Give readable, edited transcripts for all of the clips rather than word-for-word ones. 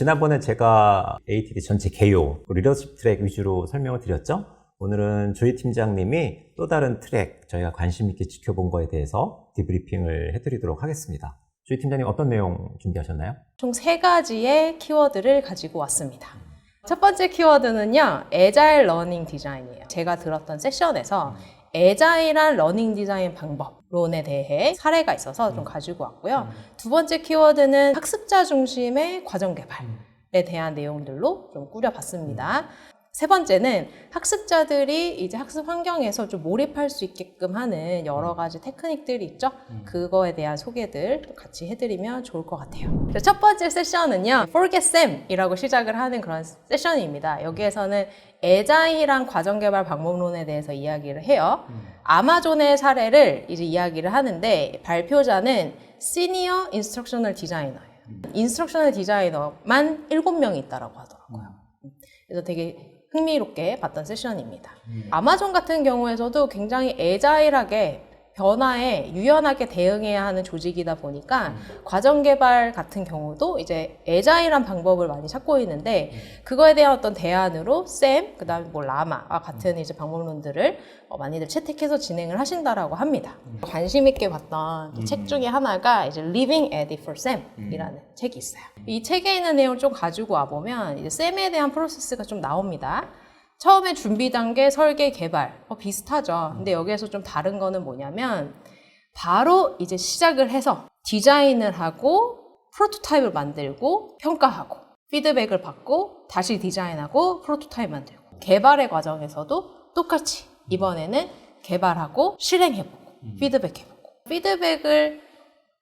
지난번에 제가 ATD 전체 개요, 리더십 트랙 위주로 설명을 드렸죠? 오늘은 조희 팀장님이 또 다른 트랙, 저희가 관심 있게 지켜본 거에 대해서 디브리핑을 해드리도록 하겠습니다. 조희 팀장님 어떤 내용 준비하셨나요? 총 3가지의 키워드를 가지고 왔습니다. 첫 번째 키워드는요, 애자일 러닝 디자인이에요. 제가 들었던 세션에서 애자일한 러닝 디자인 방법론에 대해 사례가 있어서 좀 가지고 왔고요. 두 번째 키워드는 학습자 중심의 과정 개발에 대한 내용들로 좀 꾸려봤습니다. 세 번째는 학습자들이 이제 학습 환경에서 좀 몰입할 수 있게끔 하는 여러 가지 테크닉들이 있죠. 그거에 대한 소개들 같이 해드리면 좋을 것 같아요. 첫 번째 세션은요, Forget Sam이라고 시작을 하는 그런 세션입니다. 여기에서는 애자일한 과정 개발 방법론에 대해서 이야기를 해요. 아마존의 사례를 이제 이야기를 하는데 발표자는 시니어 인스트럭셔널 디자이너예요. 인스트럭셔널 디자이너만 7명이 있다라고 하더라고요. 그래서 되게 흥미롭게 봤던 세션입니다. 아마존 같은 경우에서도 굉장히 애자일하게 변화에 유연하게 대응해야 하는 조직이다 보니까 과정 개발 같은 경우도 이제 애자일한 방법을 많이 찾고 있는데 그거에 대한 어떤 대안으로 샘, 그다음에 뭐 라마와 같은 이제 방법론들을 많이들 채택해서 진행을 하신다라고 합니다. 관심 있게 봤던 책 중에 하나가 이제 Living Edit for Sam이라는 책이 있어요. 이 책에 있는 내용을 좀 가지고 와 보면 이제 샘에 대한 프로세스가 좀 나옵니다. 처음에 준비 단계, 설계, 개발 비슷하죠. 근데 여기에서 좀 다른 거는 뭐냐면 바로 이제 시작을 해서 디자인을 하고 프로토타입을 만들고 평가하고 피드백을 받고 다시 디자인하고 프로토타입 만들고 개발의 과정에서도 똑같이 이번에는 개발하고 실행해보고 피드백해보고 피드백을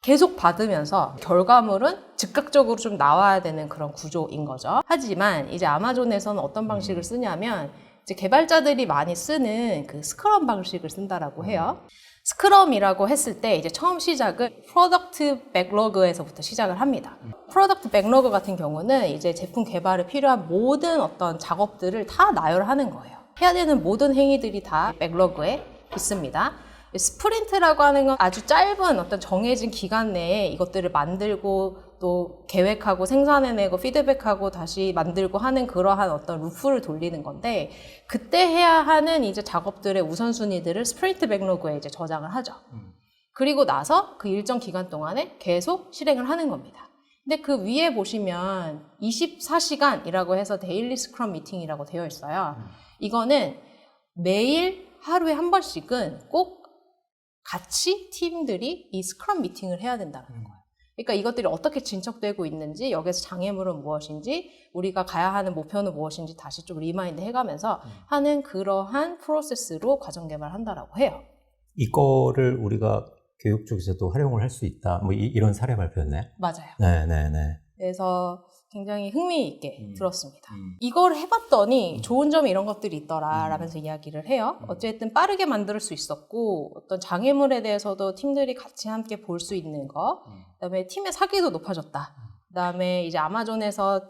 계속 받으면서 결과물은 즉각적으로 좀 나와야 되는 그런 구조인 거죠. 하지만 이제 아마존에서는 어떤 방식을 쓰냐면 이제 개발자들이 많이 쓰는 그 스크럼 방식을 쓴다라고 해요. 스크럼이라고 했을 때 이제 처음 시작은 프로덕트 백로그에서부터 시작을 합니다. 프로덕트 백로그 같은 경우는 이제 제품 개발에 필요한 모든 어떤 작업들을 다 나열하는 거예요. 해야 되는 모든 행위들이 다 백로그에 있습니다. 스프린트라고 하는 건 아주 짧은 어떤 정해진 기간 내에 이것들을 만들고 또 계획하고 생산해내고 피드백하고 다시 만들고 하는 그러한 어떤 루프를 돌리는 건데 그때 해야 하는 이제 작업들의 우선순위들을 스프린트 백로그에 이제 저장을 하죠. 그리고 나서 그 일정 기간 동안에 계속 실행을 하는 겁니다. 근데 그 위에 보시면 24시간이라고 해서 데일리 스크럼 미팅이라고 되어 있어요. 이거는 매일 하루에 한 번씩은 꼭 같이 팀들이 이 스크럼 미팅을 해야 된다는 거예요. 그러니까 이것들이 어떻게 진척되고 있는지, 여기서 장애물은 무엇인지, 우리가 가야 하는 목표는 무엇인지 다시 좀 리마인드 해가면서 하는 그러한 프로세스로 과정 개발을 한다라고 해요. 이거를 우리가 교육 쪽에서도 활용을 할 수 있다. 뭐 이런 사례 발표였나요? 맞아요. 네네네. 그래서 굉장히 흥미있게 들었습니다. 이걸 해봤더니 좋은 점이 이런 것들이 있더라 라면서 이야기를 해요. 어쨌든 빠르게 만들 수 있었고 어떤 장애물에 대해서도 팀들이 같이 함께 볼 수 있는 거, 그다음에 팀의 사기도 높아졌다. 그다음에 이제 아마존에서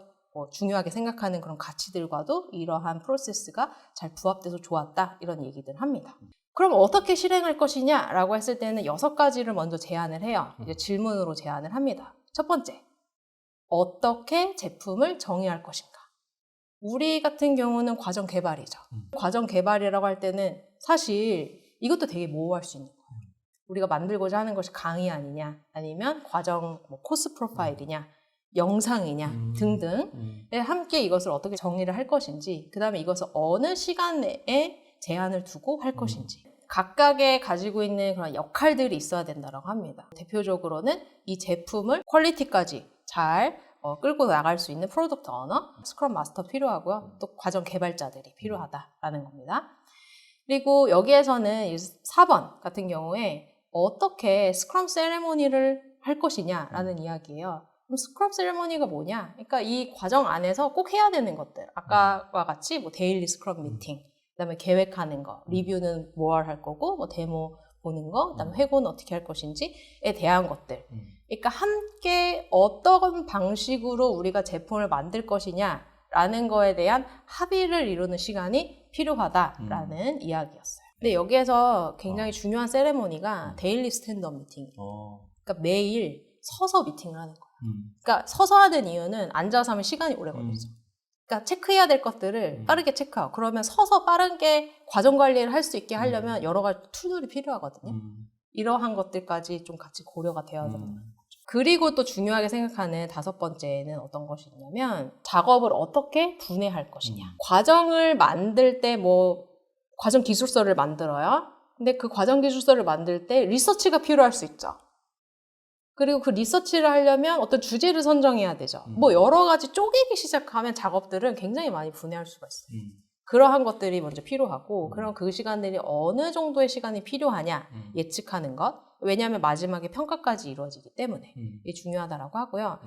중요하게 생각하는 그런 가치들과도 이러한 프로세스가 잘 부합돼서 좋았다 이런 얘기들 합니다. 그럼 어떻게 실행할 것이냐라고 했을 때는 6가지를 먼저 제안을 해요. 이제 질문으로 제안을 합니다. 첫 번째, 어떻게 제품을 정의할 것인가? 우리 같은 경우는 과정 개발이죠. 과정 개발이라고 할 때는 사실 이것도 되게 모호할 수 있는 거예요. 우리가 만들고자 하는 것이 강의 아니냐, 아니면 과정 코스 프로파일이냐, 영상이냐 등등 함께 이것을 어떻게 정의를 할 것인지, 그 다음에 이것을 어느 시간 내에 제한을 두고 할 것인지 각각의 가지고 있는 그런 역할들이 있어야 된다고 합니다. 대표적으로는 이 제품을 퀄리티까지 잘 끌고 나갈 수 있는 프로덕트 오너, 스크럼 마스터 필요하고요. 또 과정 개발자들이 필요하다라는 겁니다. 그리고 여기에서는 4번 같은 경우에 어떻게 스크럼 세레모니를 할 것이냐라는 이야기예요. 그럼 스크럼 세레모니가 뭐냐? 그러니까 이 과정 안에서 꼭 해야 되는 것들. 아까와 같이 뭐 데일리 스크럼 미팅, 그다음에 계획하는 거, 리뷰는 뭘 할 거고, 뭐 데모 보는 거, 그다음에 회고는 어떻게 할 것인지에 대한 것들. 그러니까 함께 어떤 방식으로 우리가 제품을 만들 것이냐라는 거에 대한 합의를 이루는 시간이 필요하다라는 이야기였어요. 근데 여기에서 굉장히 중요한 세레모니가 데일리 스탠드업 미팅이에요. 그러니까 매일 서서 미팅을 하는 거예요. 그러니까 서서 하는 이유는 앉아서 하면 시간이 오래 걸리죠. 그러니까 체크해야 될 것들을 빠르게 체크하고 그러면 서서 빠르게 과정 관리를 할 수 있게 하려면 여러 가지 툴들이 필요하거든요. 이러한 것들까지 좀 같이 고려가 되어야 된다. 그리고 또 중요하게 생각하는 5번째는 어떤 것이 있냐면 작업을 어떻게 분해할 것이냐. 과정을 만들 때 뭐 과정 기술서를 만들어요. 근데 그 과정 기술서를 만들 때 리서치가 필요할 수 있죠. 그리고 그 리서치를 하려면 어떤 주제를 선정해야 되죠. 뭐 여러 가지 쪼개기 시작하면 작업들은 굉장히 많이 분해할 수가 있어요. 그러한 것들이 먼저 필요하고 그럼 그 시간들이 어느 정도의 시간이 필요하냐 예측하는 것. 왜냐하면 마지막에 평가까지 이루어지기 때문에 이게 중요하다라고 하고요.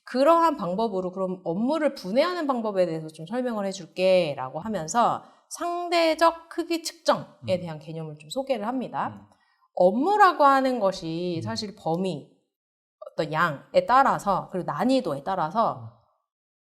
그러한 방법으로 그럼 업무를 분해하는 방법에 대해서 좀 설명을 해줄게 라고 하면서 상대적 크기 측정에 대한 개념을 좀 소개를 합니다. 업무라고 하는 것이 사실 범위, 어떤 양에 따라서 그리고 난이도에 따라서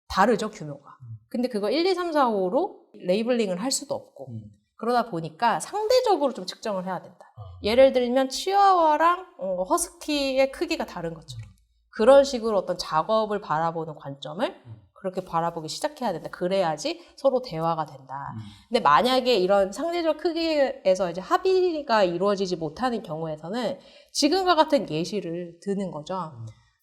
다르죠, 규모가. 근데 그거 1, 2, 3, 4, 5로 레이블링을 할 수도 없고 그러다 보니까 상대적으로 좀 측정을 해야 된다. 예를 들면 치와와랑 허스키의 크기가 다른 것처럼 그런 식으로 어떤 작업을 바라보는 관점을 그렇게 바라보기 시작해야 된다. 그래야지 서로 대화가 된다. 근데 만약에 이런 상대적 크기에서 이제 합의가 이루어지지 못하는 경우에서는 지금과 같은 예시를 드는 거죠.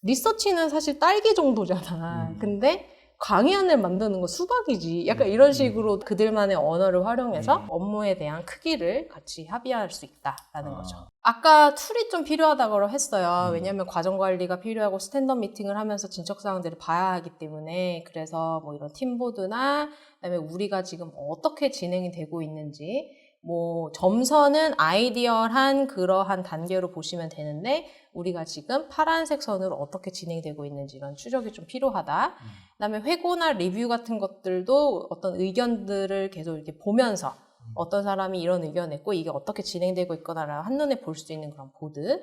리서치는 사실 딸기 정도잖아. 근데 강의안을 만드는 건 수박이지. 약간 이런 식으로 그들만의 언어를 활용해서 업무에 대한 크기를 같이 합의할 수 있다라는 거죠. 아까 툴이 좀 필요하다고 했어요. 왜냐하면 과정 관리가 필요하고 스탠드업 미팅을 하면서 진척 사항들을 봐야 하기 때문에 그래서 뭐 이런 팀보드나 그다음에 우리가 지금 어떻게 진행이 되고 있는지 뭐 점선은 아이디어한 그러한 단계로 보시면 되는데 우리가 지금 파란색 선으로 어떻게 진행되고 있는지 이런 추적이 좀 필요하다. 그다음에 회고나 리뷰 같은 것들도 어떤 의견들을 계속 이렇게 보면서 어떤 사람이 이런 의견을 냈고 이게 어떻게 진행되고 있거나를 한눈에 볼 수 있는 그런 보드.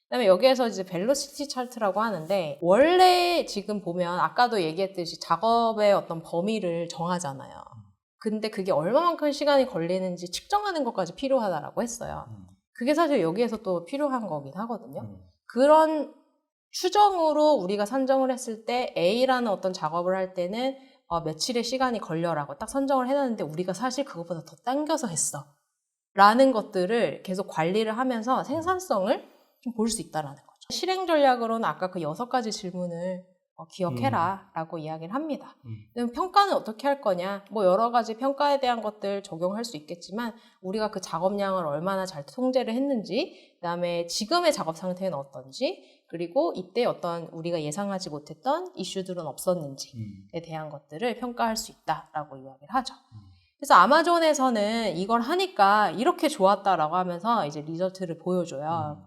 그다음에 여기에서 이제 벨로시티 차트라고 하는데 원래 지금 보면 아까도 얘기했듯이 작업의 어떤 범위를 정하잖아요. 근데 그게 얼마만큼 시간이 걸리는지 측정하는 것까지 필요하다라고 했어요. 그게 사실 여기에서 또 필요한 거긴 하거든요. 그런 추정으로 우리가 산정을 했을 때 A라는 어떤 작업을 할 때는 며칠의 시간이 걸려라고 딱 선정을 해놨는데 우리가 사실 그것보다 더 당겨서 했어. 라는 것들을 계속 관리를 하면서 생산성을 좀 볼 수 있다는 거죠. 실행 전략으로는 아까 그 6가지 질문을 기억해라 라고 이야기를 합니다. 그럼 평가는 어떻게 할 거냐? 뭐 여러 가지 평가에 대한 것들 적용할 수 있겠지만 우리가 그 작업량을 얼마나 잘 통제를 했는지 그 다음에 지금의 작업 상태는 어떤지 그리고 이때 어떤 우리가 예상하지 못했던 이슈들은 없었는지에 대한 것들을 평가할 수 있다라고 이야기를 하죠. 그래서 아마존에서는 이걸 하니까 이렇게 좋았다라고 하면서 이제 리저트를 보여줘요.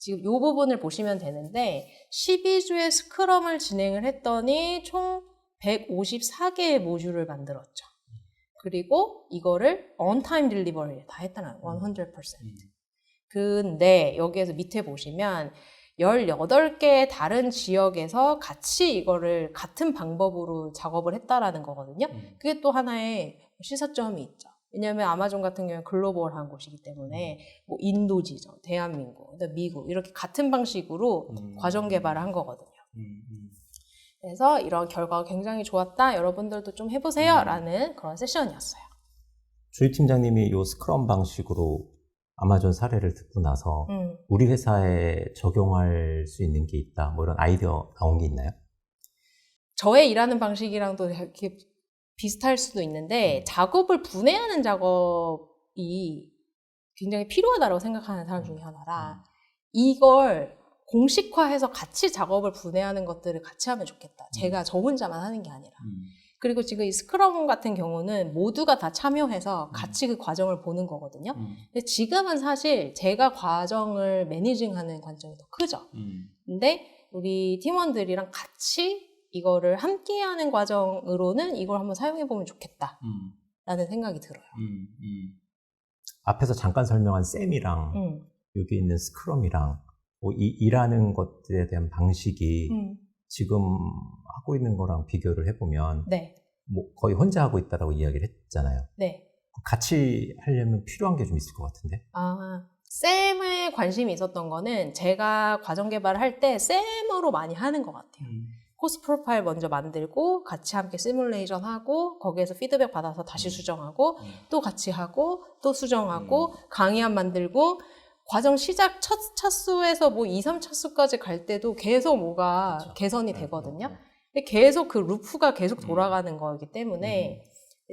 지금 이 부분을 보시면 되는데 12주의 스크럼을 진행을 했더니 총 154개의 모듈을 만들었죠. 그리고 이거를 on-time delivery를 다 했다는 100%. 근데 여기에서 밑에 보시면 18개의 다른 지역에서 같이 이거를 같은 방법으로 작업을 했다라는 거거든요. 그게 또 하나의 시사점이 있죠. 왜냐하면 아마존 같은 경우는 글로벌한 곳이기 때문에 뭐 인도 지점, 대한민국, 미국 이렇게 같은 방식으로 과정 개발을 한 거거든요. 그래서 이런 결과가 굉장히 좋았다. 여러분들도 좀 해보세요. 라는 그런 세션이었어요. 조이 팀장님이 이 스크럼 방식으로 아마존 사례를 듣고 나서 우리 회사에 적용할 수 있는 게 있다. 뭐 이런 아이디어 나온 게 있나요? 저의 일하는 방식이랑도 이렇게 비슷할 수도 있는데 작업을 분해하는 작업이 굉장히 필요하다고 생각하는 사람 중에 하나라 이걸 공식화해서 같이 작업을 분해하는 것들을 같이 하면 좋겠다. 제가 저 혼자만 하는 게 아니라. 그리고 지금 이 스크럼 같은 경우는 모두가 다 참여해서 같이 그 과정을 보는 거거든요. 근데 지금은 사실 제가 과정을 매니징하는 관점이 더 크죠. 근데 우리 팀원들이랑 같이 이거를 함께하는 과정으로는 이걸 한번 사용해보면 좋겠다 라는 생각이 들어요. 앞에서 잠깐 설명한 쌤이랑 여기 있는 스크럼이랑 뭐 이 일하는 것들에 대한 방식이 지금 하고 있는 거랑 비교를 해보면 네. 뭐 거의 혼자 하고 있다라고 이야기를 했잖아요. 네. 같이 하려면 필요한 게 좀 있을 것 같은데. 쌤에 관심이 있었던 거는 제가 과정 개발을 할 때 쌤으로 많이 하는 것 같아요. 코스 프로파일 먼저 만들고 같이 함께 시뮬레이션 하고 거기에서 피드백 받아서 다시 수정하고 또 같이 하고 또 수정하고 강의안 만들고 과정 시작 첫 차수에서 뭐 2, 3차수까지 갈 때도 계속 뭐가 그쵸. 개선이 되거든요. 근데 계속 그 루프가 계속 돌아가는 거기 때문에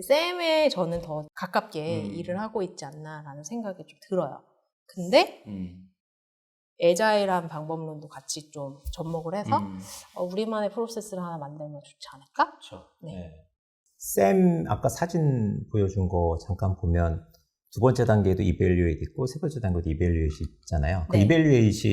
쌤에 저는 더 가깝게 일을 하고 있지 않나라는 생각이 좀 들어요. 근데 에자일한 방법론도 같이 좀 접목을 해서 우리만의 프로세스를 하나 만들면 좋지 않을까? 그렇죠. 네. 쌤 아까 사진 보여준 거 잠깐 보면 두 번째 단계에도 이벨리에이트 있고 세 번째 단계도 이벨리에이트 있잖아요. 그 네. 이벨리에이트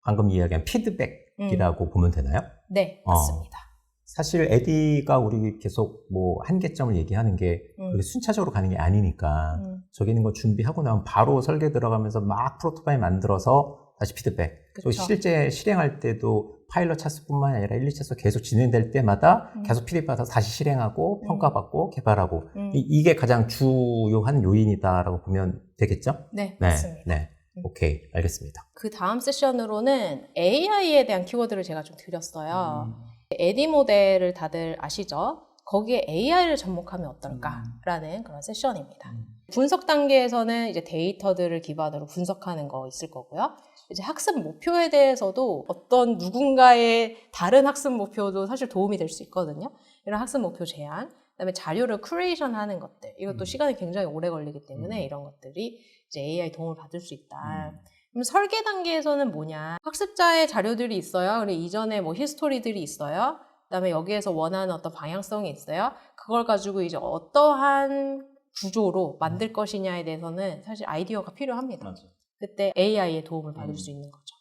방금 이야기한 피드백이라고 보면 되나요? 네, 맞습니다. 사실 에디가 우리 계속 뭐 한계점을 얘기하는 게 그렇게 순차적으로 가는 게 아니니까 저기 있는 거 준비하고 나면 바로 설계 들어가면서 막 프로토타입 만들어서 다시 피드백. 또 그쵸. 실제 실행할 때도 파일럿 차수뿐만 아니라 1, 2차수 계속 진행될 때마다 계속 피드백 받아서 다시 실행하고 평가받고 개발하고 이게 가장 주요한 요인이다라고 보면 되겠죠? 네, 맞습니다. 네. 오케이, 알겠습니다. 그 다음 세션으로는 AI에 대한 키워드를 제가 좀 드렸어요. 에디 모델을 다들 아시죠? 거기에 AI를 접목하면 어떨까라는 그런 세션입니다. 분석 단계에서는 이제 데이터들을 기반으로 분석하는 거 있을 거고요. 이제 학습 목표에 대해서도 어떤 누군가의 다른 학습 목표도 사실 도움이 될 수 있거든요. 이런 학습 목표 제안, 그다음에 자료를 큐레이션 하는 것들, 이것도 시간이 굉장히 오래 걸리기 때문에 이런 것들이 이제 AI 도움을 받을 수 있다. 그럼 설계 단계에서는 뭐냐? 학습자의 자료들이 있어요. 그리고 이전에 뭐 히스토리들이 있어요. 그다음에 여기에서 원하는 어떤 방향성이 있어요. 그걸 가지고 이제 어떠한 구조로 만들 것이냐에 대해서는 사실 아이디어가 필요합니다. 맞아. 그때 AI의 도움을 받을 수 있는 거죠.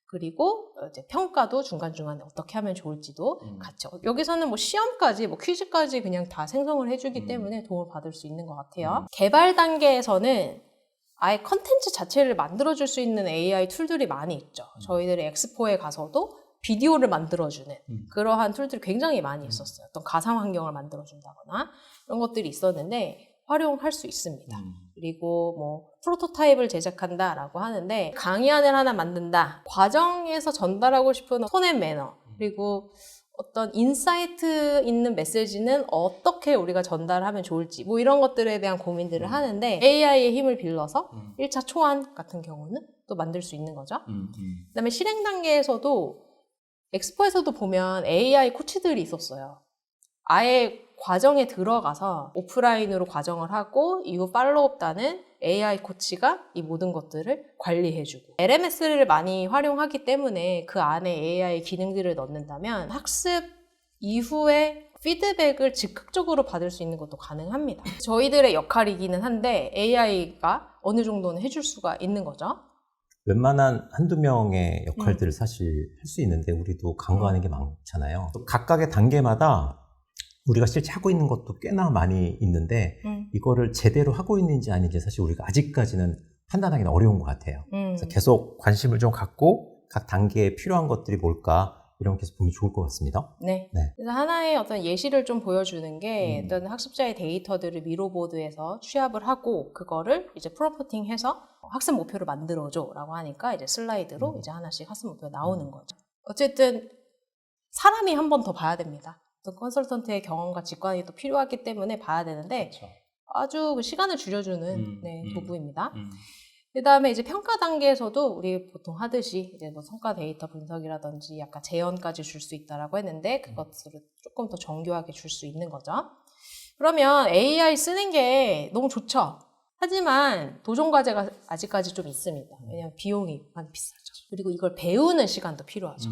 그리고 이제 평가도 중간중간에 어떻게 하면 좋을지도 같이. 여기서는 뭐 시험까지, 뭐 퀴즈까지 그냥 다 생성을 해주기 때문에 도움을 받을 수 있는 것 같아요. 개발 단계에서는 아예 컨텐츠 자체를 만들어줄 수 있는 AI 툴들이 많이 있죠. 저희들이 엑스포에 가서도 비디오를 만들어주는 그러한 툴들이 굉장히 많이 있었어요. 어떤 가상 환경을 만들어준다거나 이런 것들이 있었는데 활용할 수 있습니다. 그리고 뭐 프로토타입을 제작한다라고 하는데 강의안을 하나 만든다. 과정에서 전달하고 싶은 톤앤 매너 그리고 어떤 인사이트 있는 메시지는 어떻게 우리가 전달하면 좋을지 뭐 이런 것들에 대한 고민들을 하는데 AI의 힘을 빌려서 1차 초안 같은 경우는 또 만들 수 있는 거죠. 그다음에 실행 단계에서도 엑스포에서도 보면 AI 코치들이 있었어요. 아예 과정에 들어가서 오프라인으로 과정을 하고 이후 팔로우업단은 AI 코치가 이 모든 것들을 관리해주고 LMS를 많이 활용하기 때문에 그 안에 AI 기능들을 넣는다면 학습 이후에 피드백을 즉각적으로 받을 수 있는 것도 가능합니다. 저희들의 역할이기는 한데 AI가 어느 정도는 해줄 수가 있는 거죠. 웬만한 한두 명의 역할들을 사실 할 수 있는데 우리도 간과하는 게 많잖아요. 또 각각의 단계마다 우리가 실제 하고 있는 것도 꽤나 많이 있는데 이거를 제대로 하고 있는지 아닌지 사실 우리가 아직까지는 판단하기는 어려운 것 같아요. 그래서 계속 관심을 좀 갖고 각 단계에 필요한 것들이 뭘까 이런 거 계속 보면 좋을 것 같습니다. 네. 네. 그래서 하나의 어떤 예시를 좀 보여주는 게 어떤 학습자의 데이터들을 미로보드에서 취합을 하고 그거를 이제 프롬프팅해서 학습 목표를 만들어줘 라고 하니까 이제 슬라이드로 이제 하나씩 학습 목표가 나오는 거죠. 어쨌든 사람이 한 번 더 봐야 됩니다. 어떤 컨설턴트의 경험과 직관이 또 필요하기 때문에 봐야 되는데 그렇죠. 아주 그 시간을 줄여주는 네, 도구입니다. 그 다음에 이제 평가 단계에서도 우리 보통 하듯이 이제 뭐 성과 데이터 분석이라든지 약간 재현까지 줄 수 있다라고 했는데 그것을 조금 더 정교하게 줄 수 있는 거죠. 그러면 AI 쓰는 게 너무 좋죠. 하지만 도전 과제가 아직까지 좀 있습니다. 왜냐하면 비용이 많이 비싸죠. 그리고 이걸 배우는 시간도 필요하죠.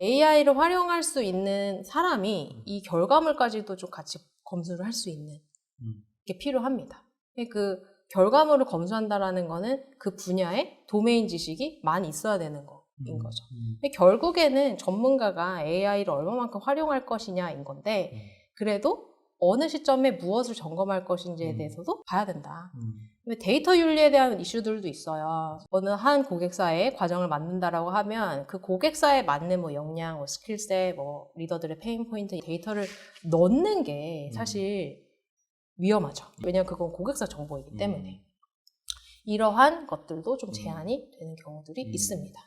AI를 활용할 수 있는 사람이 이 결과물까지도 좀 같이 검수를 할 수 있는 게 필요합니다. 그 결과물을 검수한다라는 거는 그 분야에 도메인 지식이 많이 있어야 되는 거인 거죠. 근데 결국에는 전문가가 AI를 얼마만큼 활용할 것이냐인 건데 그래도 어느 시점에 무엇을 점검할 것인지에 대해서도 봐야 된다. 데이터 윤리에 대한 이슈들도 있어요. 어느 한 고객사의 과정을 만든다라고 하면 그 고객사에 맞는 뭐 역량, 뭐 스킬셋, 뭐 리더들의 페인 포인트 데이터를 넣는 게 사실 위험하죠. 왜냐하면 그건 고객사 정보이기 때문에. 이러한 것들도 좀 제한이 되는 경우들이 있습니다.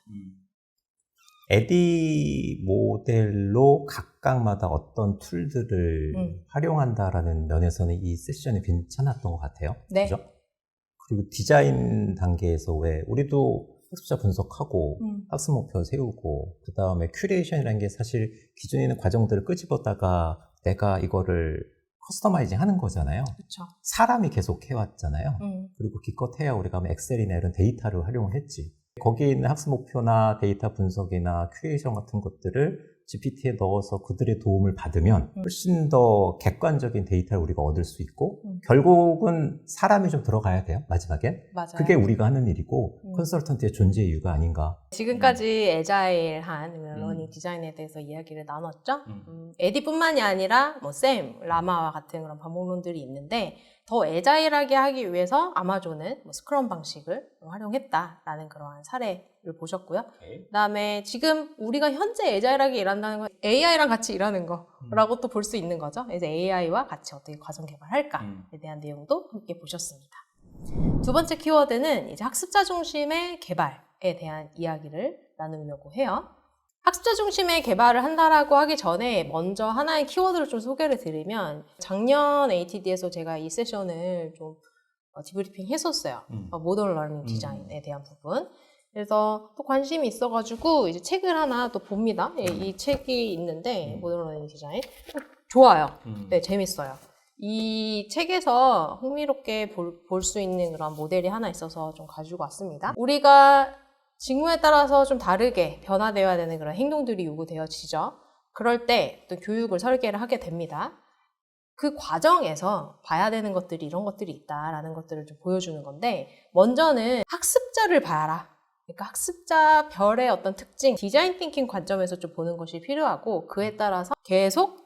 에디 모델로 각각마다 어떤 툴들을 활용한다라는 면에서는 이 세션이 괜찮았던 것 같아요. 네. 그죠? 그리고 디자인 단계에서 왜 우리도 학습자 분석하고 학습 목표 세우고 그 다음에 큐레이션이라는 게 사실 기존에 있는 과정들을 끄집어다가 내가 이거를 커스터마이징 하는 거잖아요. 그렇죠. 사람이 계속 해왔잖아요. 그리고 기껏해야 우리가 엑셀이나 이런 데이터를 활용을 했지. 거기에 있는 학습 목표나 데이터 분석이나 큐레이션 같은 것들을 GPT에 넣어서 그들의 도움을 받으면 훨씬 더 객관적인 데이터를 우리가 얻을 수 있고 결국은 사람이 좀 들어가야 돼요, 마지막에. 맞아요. 그게 우리가 하는 일이고 컨설턴트의 존재 이유가 아닌가. 지금까지 애자일한 러닝 디자인에 대해서 이야기를 나눴죠. 에디뿐만이 아니라 뭐 샘, 라마와 같은 그런 반복론들이 있는데 더 애자일하게 하기 위해서 아마존은 뭐 스크럼 방식을 활용했다라는 그러한 사례를 보셨고요. 그다음에 지금 우리가 현재 애자일하게 일한다는 건 AI랑 같이 일하는 거라고 또 볼 수 있는 거죠. 그래서 AI와 같이 어떻게 과정 개발할까에 대한 내용도 함께 보셨습니다. 두 번째 키워드는 이제 학습자 중심의 개발에 대한 이야기를 나누려고 해요. 학습자 중심의 개발을 한다라고 하기 전에 먼저 하나의 키워드를 좀 소개를 드리면 작년 ATD에서 제가 이 세션을 좀 디브리핑 했었어요. 모던 러닝 디자인에 대한 부분. 그래서 또 관심이 있어가지고 이제 책을 하나 또 봅니다. 이 책이 있는데 모던 러닝 디자인 좋아요. 네, 재밌어요. 이 책에서 흥미롭게 볼 수 있는 그런 모델이 하나 있어서 좀 가지고 왔습니다. 우리가 직무에 따라서 좀 다르게 변화되어야 되는 그런 행동들이 요구되어지죠. 그럴 때 또 교육을 설계를 하게 됩니다. 그 과정에서 봐야 되는 것들이 이런 것들이 있다라는 것들을 좀 보여주는 건데 먼저는 학습자를 봐라. 그러니까 학습자 별의 어떤 특징, 디자인 띵킹 관점에서 좀 보는 것이 필요하고 그에 따라서 계속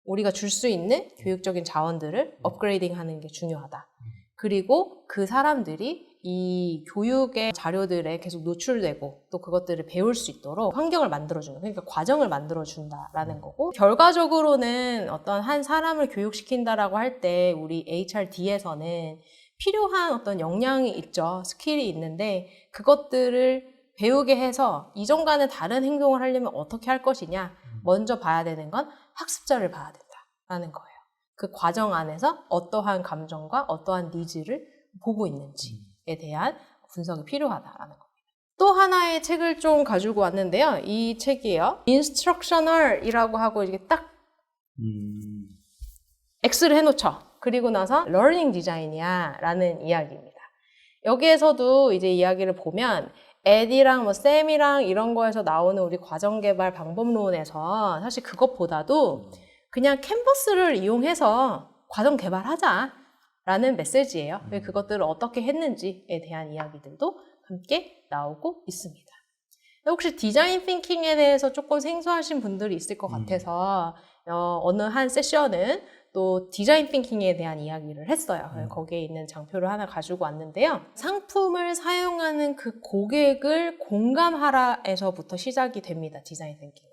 우리가 줄 수 있는 교육적인 자원들을 업그레이딩하는 게 중요하다. 그리고 그 사람들이 이 교육의 자료들에 계속 노출되고 또 그것들을 배울 수 있도록 환경을 만들어주는, 그러니까 과정을 만들어준다라는 거고 결과적으로는 어떤 한 사람을 교육시킨다라고 할 때 우리 HRD에서는 필요한 어떤 역량이 있죠. 스킬이 있는데 그것들을 배우게 해서 이전과는 다른 행동을 하려면 어떻게 할 것이냐 먼저 봐야 되는 건 학습자를 봐야 된다라는 거예요. 그 과정 안에서 어떠한 감정과 어떠한 니즈를 보고 있는지에 대한 분석이 필요하다라는 겁니다. 또 하나의 책을 좀 가지고 왔는데요. 이 책이에요. Instructional이라고 하고 이렇게 딱 X를 해놓죠. 그리고 나서 Learning Design이야 라는 이야기입니다. 여기에서도 이제 이야기를 보면 에디랑 뭐 쌤이랑 이런 거에서 나오는 우리 과정 개발 방법론에서 사실 그것보다도 그냥 캔버스를 이용해서 과정 개발하자라는 메시지예요. 그것들을 어떻게 했는지에 대한 이야기들도 함께 나오고 있습니다. 혹시 디자인 띵킹에 대해서 조금 생소하신 분들이 있을 것 같아서 어느 한 세션은 또 디자인 띵킹에 대한 이야기를 했어요. 거기에 있는 장표를 하나 가지고 왔는데요. 상품을 사용하는 그 고객을 공감하라에서부터 시작이 됩니다. 디자인 띵킹은.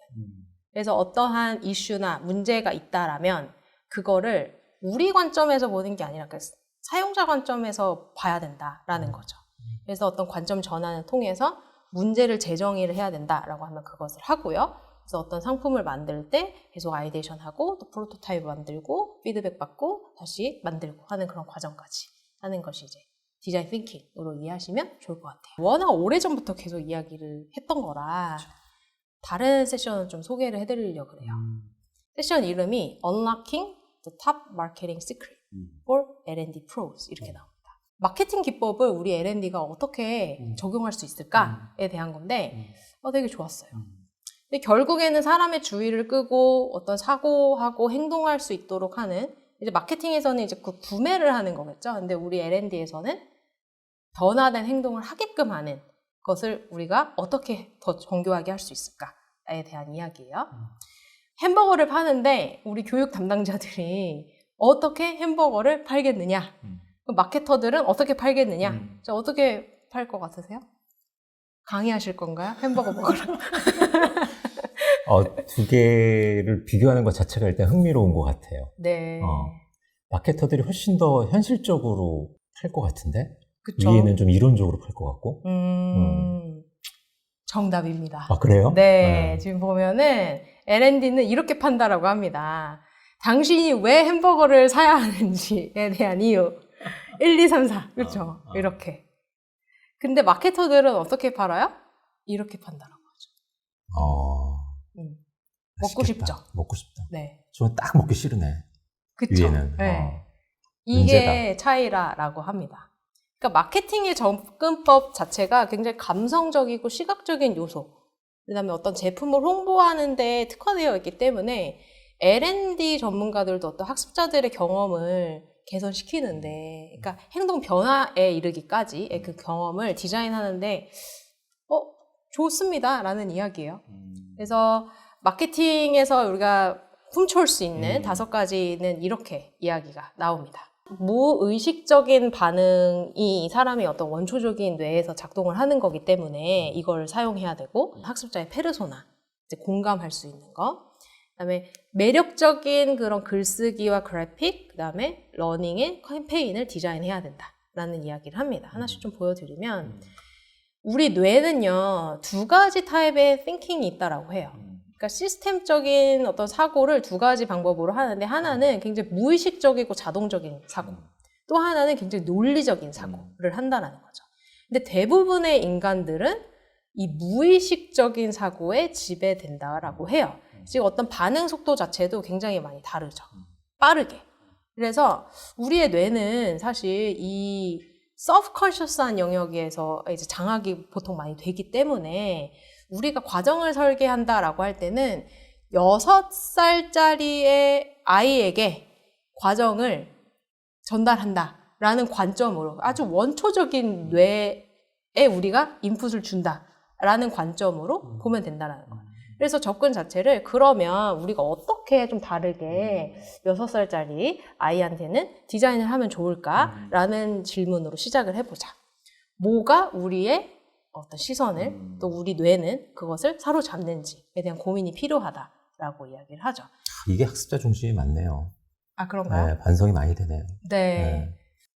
그래서 어떠한 이슈나 문제가 있다라면 그거를 우리 관점에서 보는 게 아니라 그 사용자 관점에서 봐야 된다라는 거죠. 그래서 어떤 관점 전환을 통해서 문제를 재정의를 해야 된다라고 하면 그것을 하고요. 그래서 어떤 상품을 만들 때 계속 아이데이션하고 또 프로토타입 만들고 피드백 받고 다시 만들고 하는 그런 과정까지 하는 것이 이제 디자인 띵킹으로 이해하시면 좋을 것 같아요. 워낙 오래전부터 계속 이야기를 했던 거라 다른 세션을 좀 소개를 해드리려고 그래요. 세션 이름이 Unlocking the Top Marketing Secret for L&D Pros 이렇게 나옵니다. 마케팅 기법을 우리 L&D가 어떻게 적용할 수 있을까에 대한 건데 되게 좋았어요. 근데 결국에는 사람의 주의를 끄고 어떤 사고하고 행동할 수 있도록 하는 이제 마케팅에서는 이제 그 구매를 하는 거겠죠. 근데 우리 L&D에서는 변화된 행동을 하게끔 하는 것을 우리가 어떻게 더 정교하게 할 수 있을까에 대한 이야기예요. 햄버거를 파는데 우리 교육 담당자들이 어떻게 햄버거를 팔겠느냐? 마케터들은 어떻게 팔겠느냐? 자, 어떻게 팔 것 같으세요? 강의하실 건가요? 햄버거 먹으러? 두 개를 비교하는 것 자체가 일단 흥미로운 것 같아요. 네. 마케터들이 훨씬 더 현실적으로 팔 것 같은데? 그쵸. 위에는 좀 이론적으로 팔 것 같고. 정답입니다. 아, 그래요? 네, 지금 보면은 L&D는 이렇게 판다라고 합니다. 당신이 왜 햄버거를 사야 하는지에 대한 이유. 1, 2, 3, 4. 그렇죠? 이렇게. 근데 마케터들은 어떻게 팔아요? 이렇게 판다라고 하죠. 먹고 싶죠? 먹고 싶다. 네. 저는 딱 먹기 싫으네. 그쵸? 위에는. 네. 이게 차이라고 합니다. 그러니까 마케팅의 접근법 자체가 굉장히 감성적이고 시각적인 요소, 그다음에 어떤 제품을 홍보하는 데 특화되어 있기 때문에 L&D 전문가들도 어떤 학습자들의 경험을 개선시키는데, 그러니까 행동 변화에 이르기까지의 그 경험을 디자인하는데 좋습니다 라는 이야기예요. 그래서 마케팅에서 우리가 훔쳐올 수 있는 5가지는 이렇게 이야기가 나옵니다. 무의식적인 반응이 사람의 어떤 원초적인 뇌에서 작동을 하는 거기 때문에 이걸 사용해야 되고, 학습자의 페르소나, 이제 공감할 수 있는 거, 그다음에 매력적인 그런 글쓰기와 그래픽, 그다음에 러닝의 캠페인을 디자인해야 된다라는 이야기를 합니다. 하나씩 좀 보여드리면, 우리 뇌는요 2가지 타입의 띵킹이 있다라고 해요. 그러니까 시스템적인 어떤 사고를 2가지 방법으로 하는데, 하나는 굉장히 무의식적이고 자동적인 사고, 또 하나는 굉장히 논리적인 사고를 한다는 거죠. 근데 대부분의 인간들은 이 무의식적인 사고에 지배된다라고 해요. 즉 어떤 반응 속도 자체도 굉장히 많이 다르죠. 빠르게. 그래서 우리의 뇌는 사실 이 서브컨셔스한 영역에서 이제 장악이 보통 많이 되기 때문에, 우리가 과정을 설계한다라고 할 때는 6살짜리의 아이에게 과정을 전달한다라는 관점으로, 아주 원초적인 뇌에 우리가 인풋을 준다라는 관점으로 보면 된다는 거예요. 그래서 접근 자체를, 그러면 우리가 어떻게 좀 다르게 6살짜리 아이한테는 디자인을 하면 좋을까라는 질문으로 시작을 해보자. 뭐가 우리의 어떤 시선을, 또 우리 뇌는 그것을 사로잡는지에 대한 고민이 필요하다라고 이야기를 하죠. 이게 학습자 중심이 맞네요. 아, 그런가요? 네, 반성이 많이 되네요. 네.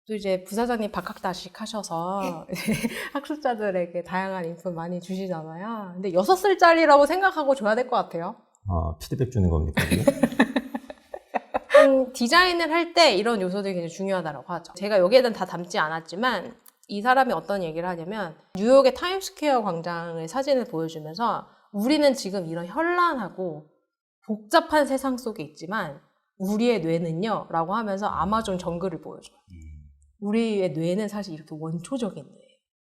또 이제 부사장님 박학다식 하셔서 학습자들에게 다양한 인풋 많이 주시잖아요. 근데 6살짜리라고 생각하고 줘야 될 것 같아요. 피드백 주는 겁니까? 디자인을 할 때 이런 요소들이 굉장히 중요하다고 하죠. 제가 여기에는 다 담지 않았지만, 이 사람이 어떤 얘기를 하냐면, 뉴욕의 타임스퀘어 광장의 사진을 보여주면서, 우리는 지금 이런 현란하고 복잡한 세상 속에 있지만 우리의 뇌는요 라고 하면서 아마존 정글을 보여줘요. 우리의 뇌는 사실 이렇게 원초적인 뇌예요.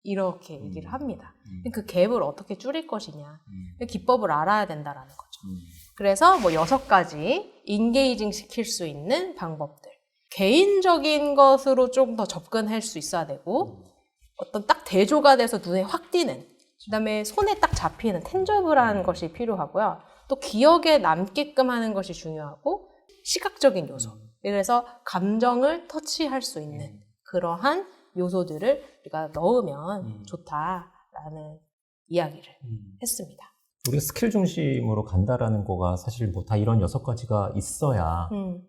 이렇게 얘기를 합니다. 그 갭을 어떻게 줄일 것이냐, 그 기법을 알아야 된다라는 거죠. 그래서 뭐 6가지 인게이징 시킬 수 있는 방법들, 개인적인 것으로 좀 더 접근할 수 있어야 되고, 어떤 딱 대조가 돼서 눈에 확 띄는, 그 다음에 손에 딱 잡히는 텐저블한 것이 필요하고요. 또 기억에 남게끔 하는 것이 중요하고, 시각적인 요소, 그래서 감정을 터치할 수 있는 그러한 요소들을 우리가 넣으면 좋다라는 이야기를 했습니다. 우리가 스킬 중심으로 간다라는 거가 사실 뭐 다 이런 6가지가 있어야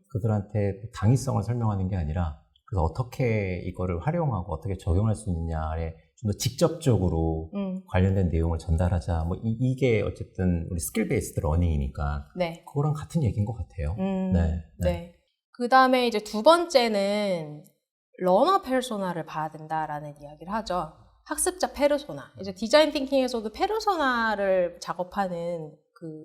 그들한테 당위성을 설명하는 게 아니라, 그래서 어떻게 이거를 활용하고 어떻게 적용할 수 있느냐에 좀 더 직접적으로 관련된 내용을 전달하자. 뭐 이게 어쨌든 우리 스킬 베이스드 러닝이니까 네. 그거랑 같은 얘기인 것 같아요. 네. 그 다음에 이제 2번째는 러너 페르소나를 봐야 된다라는 이야기를 하죠. 학습자 페르소나. 이제 디자인 띵킹에서도 페르소나를 작업하는 그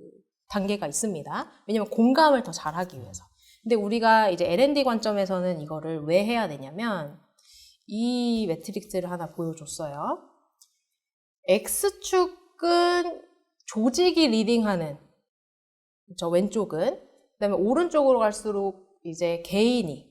단계가 있습니다. 왜냐면 공감을 더 잘하기 위해서. 근데 우리가 이제 L&D 관점에서는 이거를 왜 해야 되냐면, 이 매트릭스를 하나 보여줬어요. X축은 조직이 리딩하는, 저 왼쪽은, 그다음에 오른쪽으로 갈수록 이제 개인이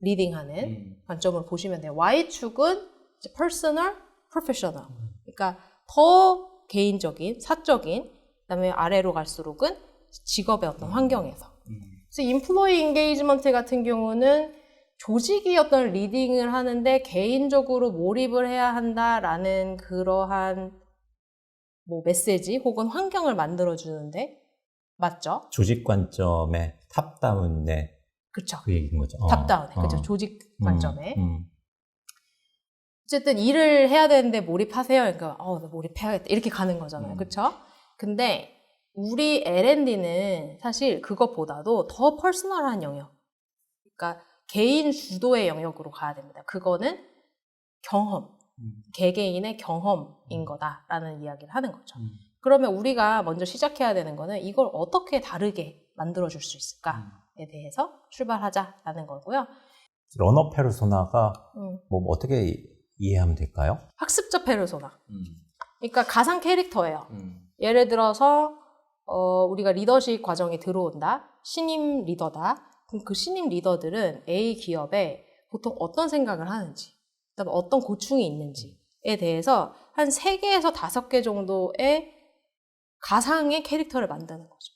리딩하는 관점을 보시면 돼요. Y축은 이제 personal, professional. 그러니까 더 개인적인, 사적인, 그다음에 아래로 갈수록은 직업의 어떤 환경에서. 그래서 인플로이 인게이지먼트 같은 경우는 조직이 어떤 리딩을 하는데 개인적으로 몰입을 해야 한다라는 그러한 뭐 메시지 혹은 환경을 만들어주는데, 맞죠? 조직 관점의 탑다운의 그쵸. 그 얘기인 거죠. 탑다운에, 그쵸. 조직 관점에. 어쨌든 일을 해야 되는데 몰입하세요. 그러니까 나 몰입해야겠다. 이렇게 가는 거잖아요. 그렇죠? 근데 우리 L&D는 사실 그것보다도 더 퍼스널한 영역. 그러니까 개인 주도의 영역으로 가야 됩니다. 그거는 경험. 개개인의 경험인 거다라는 이야기를 하는 거죠. 그러면 우리가 먼저 시작해야 되는 거는 이걸 어떻게 다르게 만들어줄 수 있을까에 대해서 출발하자라는 거고요. 러너 페르소나가 뭐 어떻게 이해하면 될까요? 학습자 페르소나. 그러니까 가상 캐릭터예요. 예를 들어서 우리가 리더십 과정에 들어온다. 신임 리더다. 그럼 그 신임 리더들은 A 기업에 보통 어떤 생각을 하는지, 그다음에 어떤 고충이 있는지에 대해서 한 3개에서 5개 정도의 가상의 캐릭터를 만드는 거죠.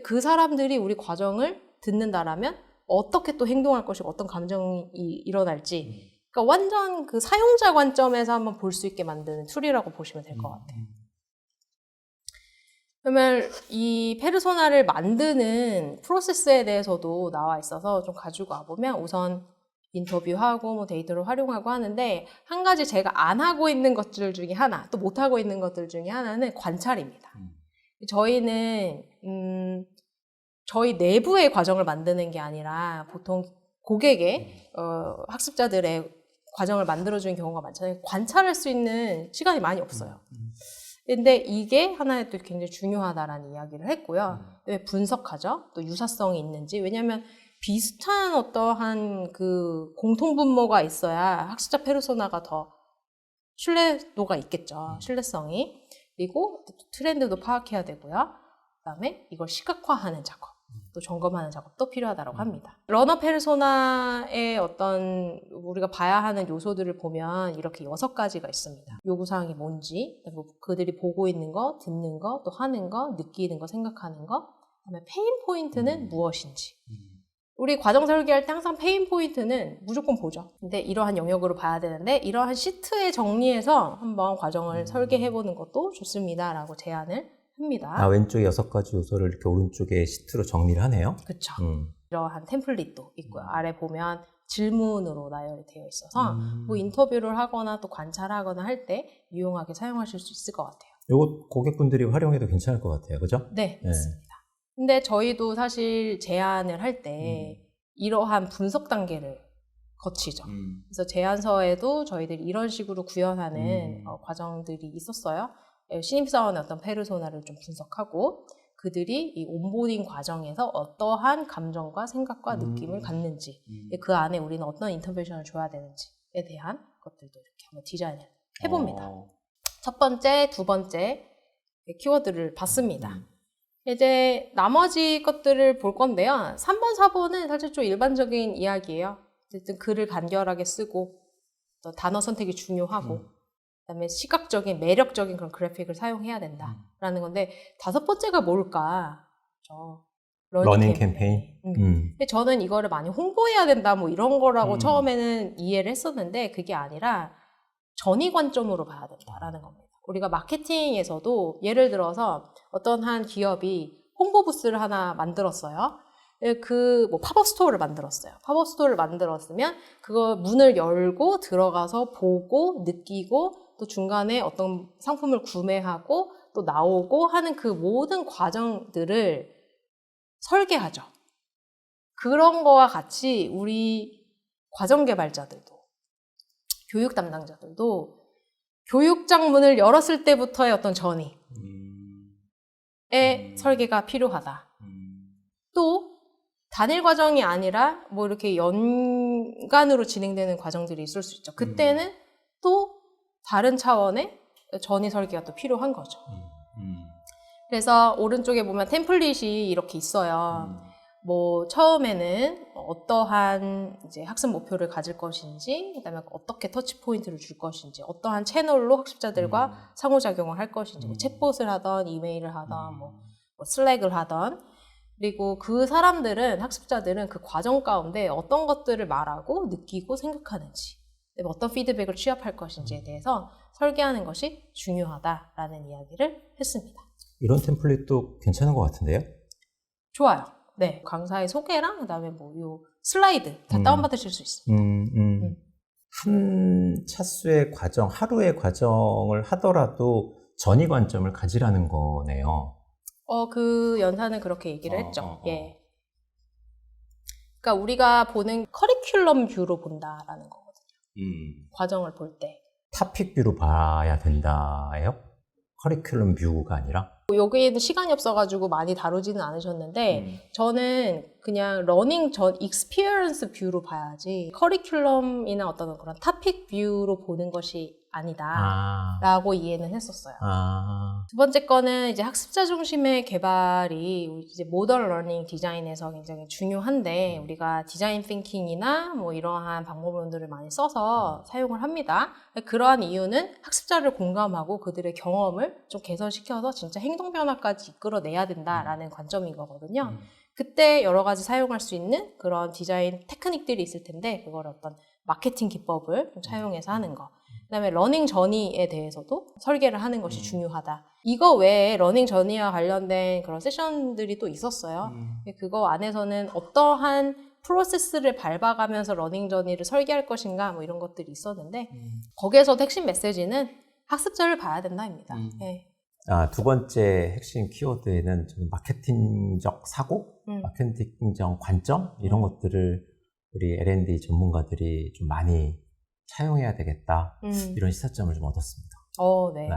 그 사람들이 우리 과정을 듣는다라면 어떻게 또 행동할 것이고 어떤 감정이 일어날지, 그러니까 완전 그 사용자 관점에서 한번 볼 수 있게 만드는 툴이라고 보시면 될 것 같아요. 그러면 이 페르소나를 만드는 프로세스에 대해서도 나와 있어서 좀 가지고 와보면 우선 인터뷰하고 뭐 데이터를 활용하고 하는데, 한 가지 제가 안 하고 있는 것들 중에 하나, 또 못 하고 있는 것들 중에 하나는 관찰입니다. 저희는 저희 내부의 과정을 만드는 게 아니라 보통 고객의 학습자들의 과정을 만들어주는 경우가 많잖아요. 관찰할 수 있는 시간이 많이 없어요. 근데 이게 하나의 또 굉장히 중요하다라는 이야기를 했고요. 왜 분석하죠? 또 유사성이 있는지. 왜냐하면 비슷한 어떠한 그 공통분모가 있어야 학습자 페르소나가 더 신뢰도가 있겠죠. 신뢰성이. 그리고 트렌드도 파악해야 되고요. 그다음에 이걸 시각화하는 작업, 또 점검하는 작업도 필요하다고 합니다. 러너 페르소나의 어떤 우리가 봐야 하는 요소들을 보면 이렇게 6가지가 있습니다. 요구사항이 뭔지, 그들이 보고 있는 거, 듣는 거, 또 하는 거, 느끼는 거, 생각하는 거, 그다음에 페인 포인트는 무엇인지. 우리 과정 설계할 때 항상 페인 포인트는 무조건 보죠. 근데 이러한 영역으로 봐야 되는데 이러한 시트에 정리해서 한번 과정을 설계해보는 것도 좋습니다라고 제안을 합니다. 왼쪽에 6가지 요소를 이렇게 오른쪽에 시트로 정리를 하네요. 그렇죠. 이러한 템플릿도 있고요. 아래 보면 질문으로 나열이 되어 있어서 뭐 인터뷰를 하거나 또 관찰하거나 할 때 유용하게 사용하실 수 있을 것 같아요. 이거 고객분들이 활용해도 괜찮을 것 같아요. 그죠? 네, 맞습니다. 근데 저희도 사실 제안을 할 때 이러한 분석 단계를 거치죠. 그래서 제안서에도 저희들이 이런 식으로 구현하는 과정들이 있었어요. 신입사원의 어떤 페르소나를 좀 분석하고 그들이 이 온보딩 과정에서 어떠한 감정과 생각과 느낌을 갖는지, 그 안에 우리는 어떤 인터벤션을 줘야 되는지에 대한 것들도 이렇게 한번 디자인을 해봅니다. 첫 번째, 두 번째 키워드를 봤습니다. 이제 나머지 것들을 볼 건데요. 3번, 4번은 사실 좀 일반적인 이야기예요. 어쨌든 글을 간결하게 쓰고 또 단어 선택이 중요하고 그다음에 시각적인 매력적인 그런 그래픽을 사용해야 된다라는 건데, 5번째가 뭘까? 러닝 캠페인. 근데 저는 이거를 많이 홍보해야 된다 뭐 이런 거라고 처음에는 이해를 했었는데 그게 아니라 전위 관점으로 봐야 된다라는 겁니다. 우리가 마케팅에서도 예를 들어서 어떤 한 기업이 홍보 부스를 하나 만들었어요. 뭐 팝업 스토어를 만들었어요. 팝업 스토어를 만들었으면 그거 문을 열고 들어가서 보고 느끼고 또 중간에 어떤 상품을 구매하고 또 나오고 하는 그 모든 과정들을 설계하죠. 그런 거와 같이 우리 과정 개발자들도 교육 담당자들도 교육장 문을 열었을 때부터의 어떤 전이의 설계가 필요하다. 또 단일 과정이 아니라 뭐 이렇게 연간으로 진행되는 과정들이 있을 수 있죠. 그때는 또 다른 차원의 전이 설계가 또 필요한 거죠. 그래서 오른쪽에 보면 템플릿이 이렇게 있어요. 뭐 처음에는 어떠한 이제 학습 목표를 가질 것인지, 그다음에 어떻게 터치 포인트를 줄 것인지, 어떠한 채널로 학습자들과 상호작용을 할 것인지, 뭐 챗봇을 하던, 이메일을 하던, 뭐 슬랙을 하던, 그리고 그 사람들은 학습자들은 그 과정 가운데 어떤 것들을 말하고 느끼고 생각하는지, 어떤 피드백을 취합할 것인지에 대해서 설계하는 것이 중요하다라는 이야기를 했습니다. 이런 템플릿도 괜찮은 것 같은데요? 좋아요. 네, 강사의 소개랑 그다음에 뭐 요 슬라이드 다 다운받으실 수 있습니다. 한 차수의 과정, 하루의 과정을 하더라도 전이 관점을 가지라는 거네요. 그 연사는 그렇게 얘기를 했죠. 어. 예. 그러니까 우리가 보는 커리큘럼 뷰로 본다라는 거거든요. 과정을 볼 때. 타픽 뷰로 봐야 된다예요? 커리큘럼 뷰가 아니라? 여기에는 시간이 없어가지고 많이 다루지는 않으셨는데 저는 그냥 러닝 전 익스피리언스 뷰로 봐야지 커리큘럼이나 어떤 그런 토픽 뷰로 보는 것이 아니다 라고 이해는 했었어요. 두 번째 거는 이제 학습자 중심의 개발이 이제 모던 러닝 디자인에서 굉장히 중요한데 우리가 디자인 띵킹이나 뭐 이러한 방법론들을 많이 써서 사용을 합니다. 그러한 이유는 학습자를 공감하고 그들의 경험을 좀 개선시켜서 진짜 행동 변화까지 이끌어내야 된다라는 관점인 거거든요. 그때 여러 가지 사용할 수 있는 그런 디자인 테크닉들이 있을 텐데 그걸 어떤 마케팅 기법을 좀 차용해서 하는 거. 그다음에 러닝 저니에 대해서도 설계를 하는 것이 중요하다. 이거 외에 러닝 저니와 관련된 그런 세션들이 또 있었어요. 그거 안에서는 어떠한 프로세스를 밟아가면서 러닝 저니를 설계할 것인가 뭐 이런 것들이 있었는데 거기에서도 핵심 메시지는 학습자를 봐야 된다입니다. 네. 두 번째 핵심 키워드에는 좀 마케팅적 사고, 마케팅적 관점 이런 것들을 우리 L&D 전문가들이 좀 많이 차용해야 되겠다. 이런 시사점을 좀 얻었습니다. 네. 네.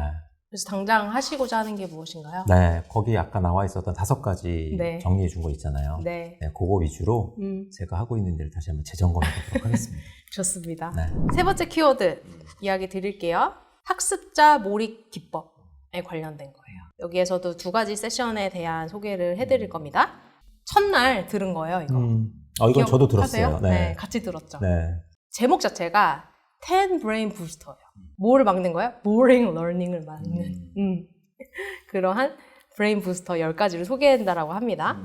그래서 당장 하시고자 하는 게 무엇인가요? 네, 거기 아까 나와 있었던 5가지 네. 정리해 준 거 있잖아요. 네. 그거 위주로 제가 하고 있는 일을 다시 한번 재점검해 보도록 하겠습니다. 좋습니다. 네. 세 번째 키워드 이야기 드릴게요. 학습자 몰입 기법에 관련된 거예요. 여기에서도 2가지 세션에 대한 소개를 해드릴 겁니다. 첫날 들은 거예요, 이거. 이건 저도 기억하세요? 들었어요. 네, 같이 들었죠. 네. 제목 자체가 10 Brain Booster예요. 뭐를 막는 거야? Boring Learning을 막는 그러한 브레인 부스터 10가지를 소개한다라고 합니다.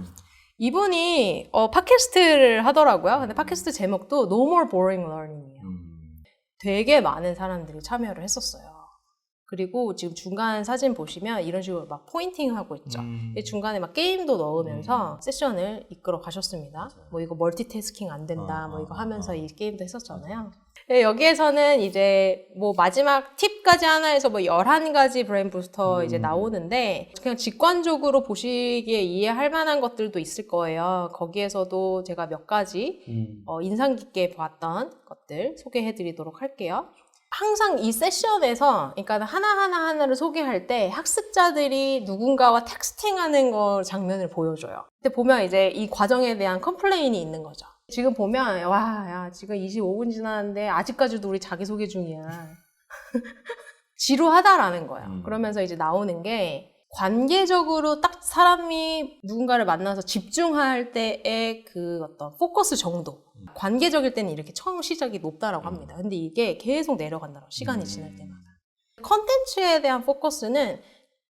이분이 팟캐스트를 하더라고요. 근데 팟캐스트 제목도 No More Boring Learning이에요. 되게 많은 사람들이 참여를 했었어요. 그리고 지금 중간 사진 보시면 이런 식으로 막 포인팅하고 있죠. 중간에 막 게임도 넣으면서 세션을 이끌어 가셨습니다. 뭐 이거 멀티태스킹 안 된다, 뭐 이거 하면서 이 게임도 했었잖아요. 네, 여기에서는 이제 뭐 마지막 팁까지 하나에서 뭐 11가지 브레인 부스터 이제 나오는데 그냥 직관적으로 보시기에 이해할 만한 것들도 있을 거예요. 거기에서도 제가 몇 가지 인상 깊게 보았던 것들 소개해 드리도록 할게요. 항상 이 세션에서 그러니까 하나를 소개할 때 학습자들이 누군가와 텍스팅하는 거 장면을 보여줘요. 근데 보면 이제 이 과정에 대한 컴플레인이 있는 거죠. 지금 보면 야 지금 25분 지났는데 아직까지도 우리 자기소개 중이야. 지루하다라는 거예요. 그러면서 이제 나오는 게 관계적으로 딱 사람이 누군가를 만나서 집중할 때의 그 어떤 포커스 정도. 관계적일 때는 이렇게 처음 시작이 높다라고 합니다. 근데 이게 계속 내려간다고 시간이 지날 때마다. 컨텐츠에 대한 포커스는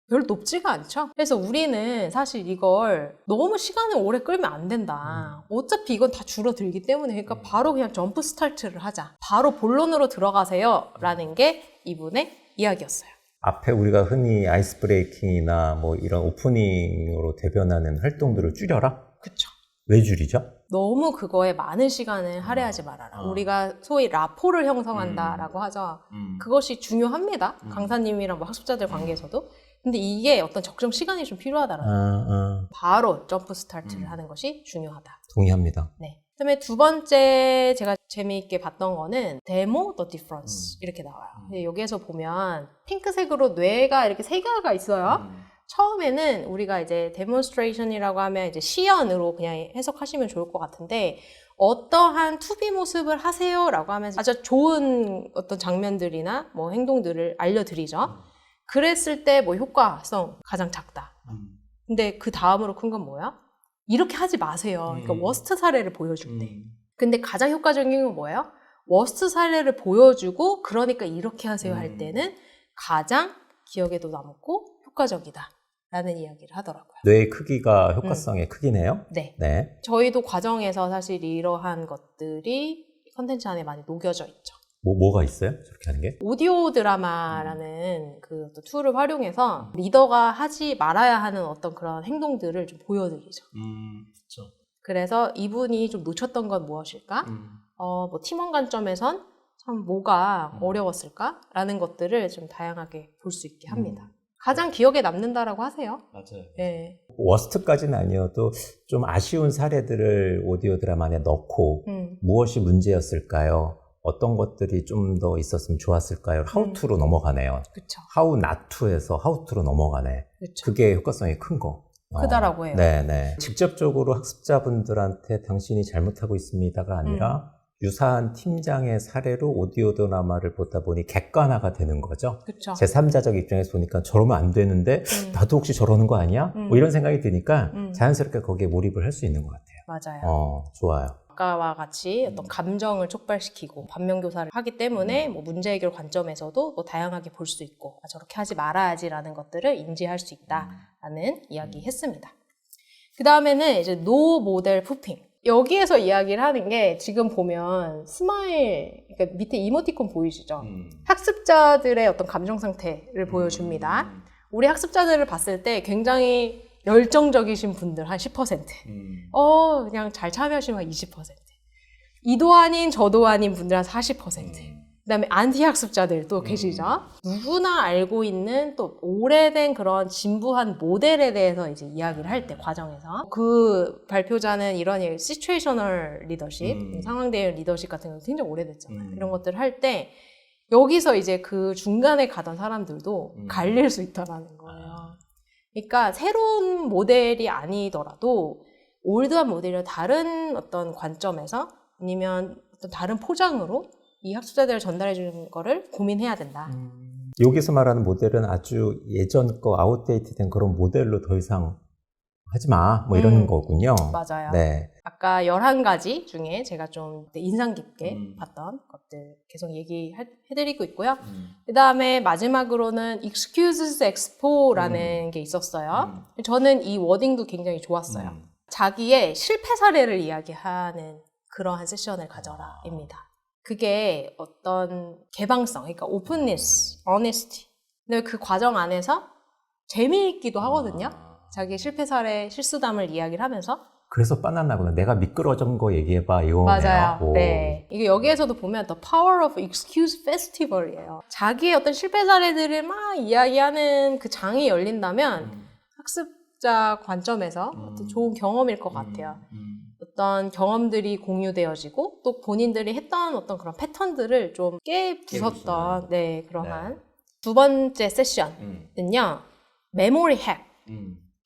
별로 높지가 않죠. 그래서 우리는 사실 이걸 너무 시간을 오래 끌면 안 된다. 어차피 이건 다 줄어들기 때문에 그러니까 바로 그냥 점프 스타트를 하자. 바로 본론으로 들어가세요. 라는 게 이분의 이야기였어요. 앞에 우리가 흔히 아이스 브레이킹이나 뭐 이런 오프닝으로 대변하는 활동들을 줄여라? 그쵸. 왜 줄이죠? 너무 그거에 많은 시간을 할애하지 말아라. 우리가 소위 라포를 형성한다라고 하죠. 그것이 중요합니다. 강사님이랑 뭐 학습자들 관계에서도. 근데 이게 어떤 적정 시간이 좀 필요하다라는 바로 점프 스타트를 하는 것이 중요하다. 동의합니다. 네. 그다음에 두 번째 제가 재미있게 봤던 거는 Demo the Difference 이렇게 나와요. 근데 여기에서 보면 핑크색으로 뇌가 이렇게 3개가 있어요. 처음에는 우리가 이제 데몬스트레이션이라고 하면 이제 시연으로 그냥 해석하시면 좋을 것 같은데 어떠한 투비 모습을 하세요라고 하면서 아주 좋은 어떤 장면들이나 뭐 행동들을 알려드리죠. 그랬을 때 뭐 효과성 가장 작다. 근데 그 다음으로 큰 건 뭐야? 이렇게 하지 마세요. 그러니까 워스트 사례를 보여줄 때. 근데 가장 효과적인 건 뭐예요? 워스트 사례를 보여주고 그러니까 이렇게 하세요 할 때는 가장 기억에도 남고 효과적이다. 라는 이야기를 하더라고요. 뇌의 크기가 효과성의 크기네요. 네. 네. 저희도 과정에서 사실 이러한 것들이 컨텐츠 안에 많이 녹여져 있죠. 뭐가 있어요? 저렇게 하는 게? 오디오 드라마라는 그 툴을 활용해서 리더가 하지 말아야 하는 어떤 그런 행동들을 좀 보여드리죠. 그렇죠. 그래서 이분이 좀 놓쳤던 건 무엇일까? 뭐 팀원 관점에선 참 뭐가 어려웠을까라는 것들을 좀 다양하게 볼 수 있게 합니다. 가장 기억에 남는다라고 하세요. 맞아요. 네. 워스트까지는 아니어도 좀 아쉬운 사례들을 오디오 드라마 안에 넣고 무엇이 문제였을까요? 어떤 것들이 좀 더 있었으면 좋았을까요? How to로 넘어가네요. 그쵸. How not to에서 how to로 넘어가네. 그쵸. 그게 효과성이 큰 거. 크다라고 해요. 네네. 직접적으로 학습자분들한테 당신이 잘못하고 있습니다가 아니라 유사한 팀장의 사례로 오디오 드라마를 보다 보니 객관화가 되는 거죠. 그쵸. 제3자적 입장에서 보니까 저러면 안 되는데 나도 혹시 저러는 거 아니야? 뭐 이런 생각이 드니까 자연스럽게 거기에 몰입을 할 수 있는 것 같아요. 맞아요. 좋아요. 아까와 같이 어떤 감정을 촉발시키고 반면교사를 하기 때문에 뭐 문제 해결 관점에서도 뭐 다양하게 볼 수 있고 저렇게 하지 말아야지라는 것들을 인지할 수 있다라는 이야기 했습니다. 그 다음에는 이제 노 모델 푸핑. 여기에서 이야기를 하는 게 지금 보면 스마일, 그러니까 밑에 이모티콘 보이시죠? 학습자들의 어떤 감정 상태를 보여줍니다. 우리 학습자들을 봤을 때 굉장히 열정적이신 분들 한 10%. 그냥 잘 참여하시면 한 20%. 이도 아닌 저도 아닌 분들 한 40%. 그다음에 안티 학습자들도 계시죠. 누구나 알고 있는 또 오래된 그런 진부한 모델에 대해서 이제 이야기를 할 때 과정에서 그 발표자는 이런 시츄에이셔널 리더십, 상황 대응 리더십 같은 거 굉장히 오래됐잖아요. 이런 것들을 할 때 여기서 이제 그 중간에 가던 사람들도 갈릴 수 있다라는 거예요. 그러니까 새로운 모델이 아니더라도 올드한 모델이나 다른 어떤 관점에서 아니면 어떤 다른 포장으로 이 학습자들을 전달해 주는 거를 고민해야 된다. 여기서 말하는 모델은 아주 예전 거 아웃데이트된 그런 모델로 더 이상 하지 마. 뭐 이런 거군요. 맞아요. 네. 아까 11가지 중에 제가 좀 인상 깊게 봤던 것들 계속 얘기해드리고 있고요. 그 다음에 마지막으로는 Excuses Expo라는 게 있었어요. 저는 이 워딩도 굉장히 좋았어요. 자기의 실패 사례를 이야기하는 그러한 세션을 가져라입니다. 그게 어떤 개방성, 그러니까 openness, honesty. 근데 그 과정 안에서 재미있기도 하거든요. 자기 실패 사례, 실수담을 이야기를 하면서. 그래서 바나나구나. 내가 미끄러진 거 얘기해봐. 이거네요. 맞아요. 네. 이게 여기에서도 보면 The Power of Excuse Festival이에요. 자기의 어떤 실패 사례들을 막 이야기하는 그 장이 열린다면 학습자 관점에서 어떤 좋은 경험일 것 같아요. 어떤 경험들이 공유되어지고 또 본인들이 했던 어떤 그런 패턴들을 좀 깨부쉈던 그러한 두 번째 세션은요. 메모리 핵,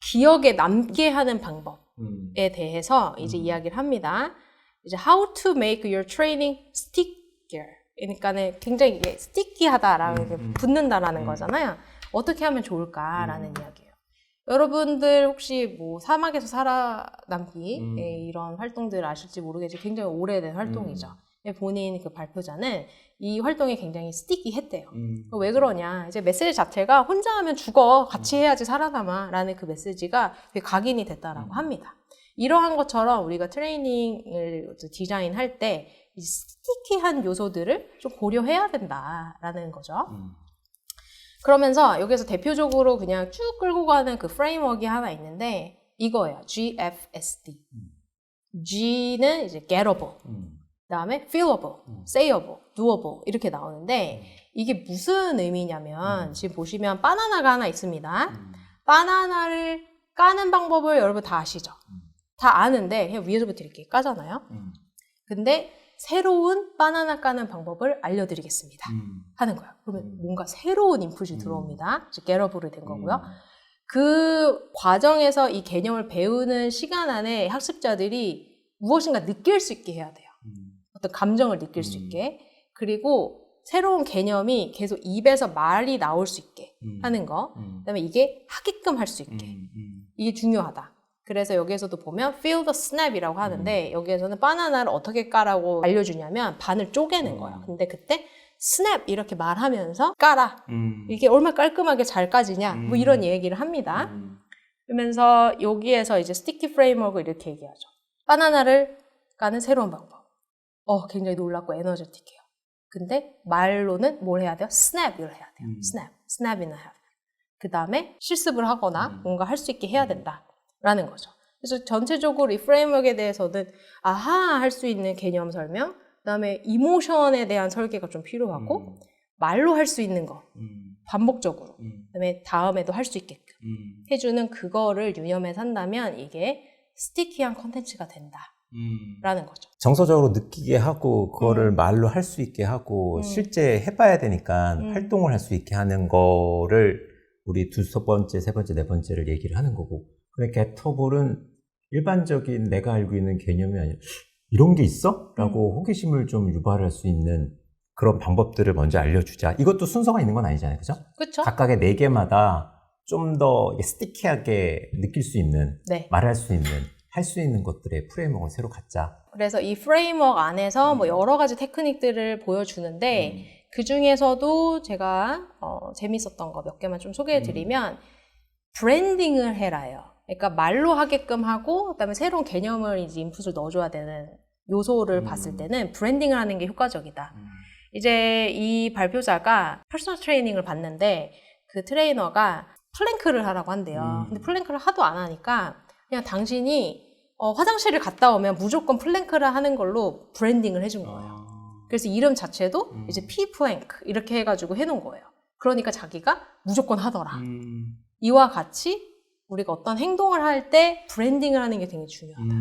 기억에 남게 하는 방법에 대해서 이제 이야기를 합니다. 이제 how to make your training stickier. 그러니까는 굉장히 이게 스티키하다라는 게 붙는다라는 거잖아요. 어떻게 하면 좋을까라는 이야기예요. 여러분들 혹시 뭐 사막에서 살아남기 이런 활동들 아실지 모르겠지만 굉장히 오래된 활동이죠. 본인 그 발표자는 이 활동이 굉장히 스티키했대요. 왜 그러냐? 이제 메시지 자체가 혼자 하면 죽어, 같이 해야지 살아남아 라는 그 메시지가 되게 각인이 됐다라고 합니다. 이러한 것처럼 우리가 트레이닝을 디자인할 때 이 스티키한 요소들을 좀 고려해야 된다라는 거죠. 그러면서 여기서 대표적으로 그냥 쭉 끌고 가는 그 프레임워크가 하나 있는데 이거예요. GFSD. G는 이제 gettable. 그다음에 feelable, sayable, doable 이렇게 나오는데 이게 무슨 의미냐면 지금 보시면 바나나가 하나 있습니다. 바나나를 까는 방법을 여러분 다 아시죠? 다 아는데 그냥 위에서부터 이렇게 까잖아요. 근데 새로운 바나나 까는 방법을 알려드리겠습니다. 하는 거예요. 그러면 뭔가 새로운 인풋이 들어옵니다. gettable 된 거고요. 그 과정에서 이 개념을 배우는 시간 안에 학습자들이 무엇인가 느낄 수 있게 해야 돼요. 어떤 감정을 느낄 수 있게. 그리고 새로운 개념이 계속 입에서 말이 나올 수 있게 하는 거. 그다음에 이게 하게끔 할 수 있게. 이게 중요하다. 그래서 여기에서도 보면 feel the snap이라고 하는데 여기에서는 바나나를 어떻게 까라고 알려주냐면 반을 쪼개는 거예요. 근데 그때 snap 이렇게 말하면서 까라. 이게 얼마나 깔끔하게 잘 까지냐. 뭐 이런 얘기를 합니다. 그러면서 여기에서 이제 스티키 프레임워크 이렇게 얘기하죠. 바나나를 까는 새로운 방법. 굉장히 놀랍고 에너제틱해요. 근데 말로는 뭘 해야 돼요? snap을 해야 돼요. snap이나 have. 그 다음에 실습을 하거나 뭔가 할 수 있게 해야 된다라는 거죠. 그래서 전체적으로 이 프레임워크에 대해서는 아하 할 수 있는 개념 설명, 그다음에 이모션에 대한 설계가 좀 필요하고 말로 할 수 있는 거 반복적으로 그다음에 다음에도 할 수 있게끔 해주는 그거를 유념해서 한다면 이게 스티키한 컨텐츠가 된다라는 거죠. 정서적으로 느끼게 하고 그거를 말로 할 수 있게 하고 실제 해봐야 되니까 활동을 할 수 있게 하는 거를 우리 두 번째, 세 번째, 네 번째를 얘기를 하는 거고, 근데 게터볼은 일반적인 내가 알고 있는 개념이 아니라 이런 게 있어? 라고 호기심을 좀 유발할 수 있는 그런 방법들을 먼저 알려주자. 이것도 순서가 있는 건 아니잖아요. 그죠? 그렇죠? 각각의 네 개마다 좀 더 스티키하게 느낄 수 있는, 네. 말할 수 있는, 할 수 있는 것들의 프레임워크를 새로 갖자. 그래서 이 프레임워크 안에서 뭐 여러 가지 테크닉들을 보여주는데 그 중에서도 제가 재밌었던 거 몇 개만 좀 소개해드리면 브랜딩을 해라요. 그러니까 말로 하게끔 하고 그다음에 새로운 개념을 이제 인풋을 넣어줘야 되는 요소를 봤을 때는 브랜딩을 하는 게 효과적이다. 이제 이 발표자가 퍼스널 트레이닝을 받는데 그 트레이너가 플랭크를 하라고 한대요. 근데 플랭크를 하도 안 하니까 그냥 당신이 화장실을 갔다 오면 무조건 플랭크를 하는 걸로 브랜딩을 해준 거예요. 그래서 이름 자체도 이제 P-플랭크 이렇게 해가지고 해놓은 거예요. 그러니까 자기가 무조건 하더라. 이와 같이 우리가 어떤 행동을 할 때 브랜딩을 하는 게 되게 중요하다.